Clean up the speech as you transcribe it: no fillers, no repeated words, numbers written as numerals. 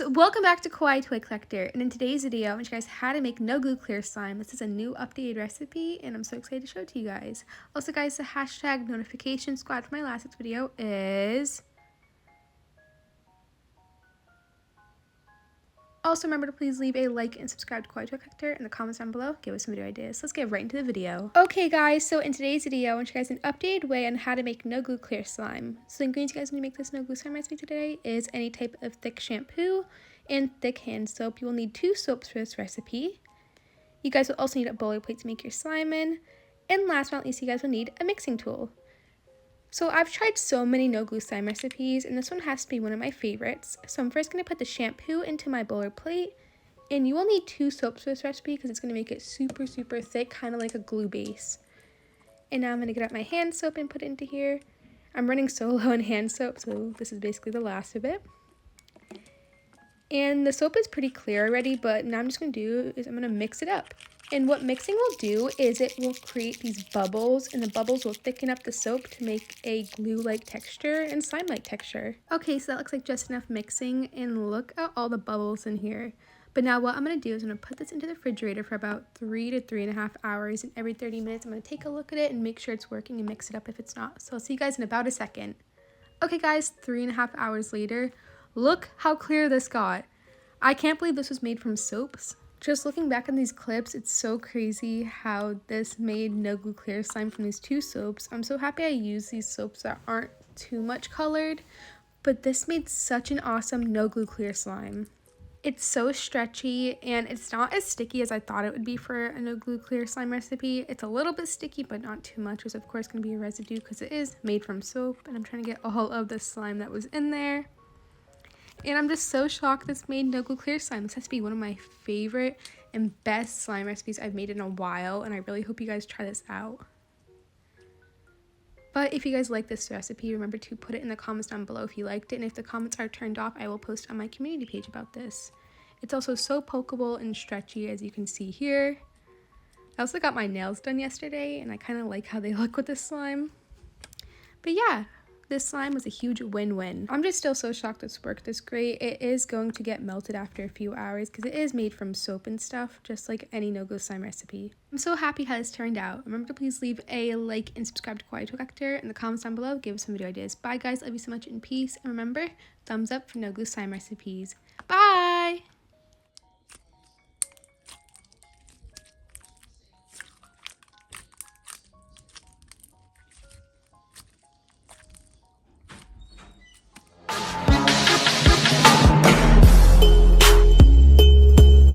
Welcome back to Kawaii Toy Collector, and in today's video I'm going to show you guys how to make no glue clear slime. This is a new updated recipe and I'm so excited to show it to you guys. Also guys, the hashtag notification squad for my last video is... Also remember to please leave a like and subscribe to Kawaii Toy Collector in the comments down below. Give us some video ideas. Let's get right into the video. Okay guys, so in today's video I want to show you guys an updated way on how to make no glue clear slime. So the ingredients you guys need to make this no glue slime recipe today is any type of thick shampoo and thick hand soap. You will need 2 soaps for this recipe. You guys will also need a bowler plate to make your slime in. And last but not least, you guys will need a mixing tool. So I've tried so many no glue slime recipes and this one has to be one of my favorites. So I'm first going to put the shampoo into my bowler plate, and you will need 2 soaps for this recipe because it's going to make it super thick, kind of like a glue base. And now I'm going to get out my hand soap and put it into here. I'm running so low on hand soap, so this is basically the last of it. And the soap is pretty clear already, but now I'm just going to do is I'm going to mix it up. And what mixing will do is it will create these bubbles, and the bubbles will thicken up the soap to make a glue-like texture and slime-like texture. Okay, so that looks like just enough mixing, and look at all the bubbles in here. But now what I'm going to do is I'm going to put this into the refrigerator for about 3 to 3.5 hours, and every 30 minutes I'm going to take a look at it and make sure it's working and mix it up if it's not. So I'll see you guys in about a second. Okay guys, 3.5 hours later, look how clear this got. I can't believe this was made from soaps. Just looking back on these clips, it's so crazy how this made no glue clear slime from these 2 soaps. I'm so happy I used these soaps that aren't too much colored, but this made such an awesome no glue clear slime. It's so stretchy and it's not as sticky as I thought it would be for a no glue clear slime recipe. It's a little bit sticky, but not too much. There's of course going to be a residue because it is made from soap, and I'm trying to get all of the slime that was in there. And I'm just so shocked this made no glue clear slime. This has to be one of my favorite and best slime recipes I've made in a while, and I really hope you guys try this out. But if you guys like this recipe, remember to put it in the comments down below if you liked it, and if the comments are turned off, I will post on my community page about this. It's also so pokeable and stretchy, as you can see here. I also got my nails done yesterday, and I kind of like how they look with this slime. But yeah, this slime was a huge win-win. I'm just still so shocked this worked this great. It is going to get melted after a few hours because it is made from soap and stuff, just like any no-glue slime recipe. I'm so happy how this turned out. Remember to please leave a like and subscribe to Kawaii Toy Collector in the comments down below. Give us some video ideas. Bye guys, love you so much, and peace. And remember, thumbs up for no-glue slime recipes. Bye!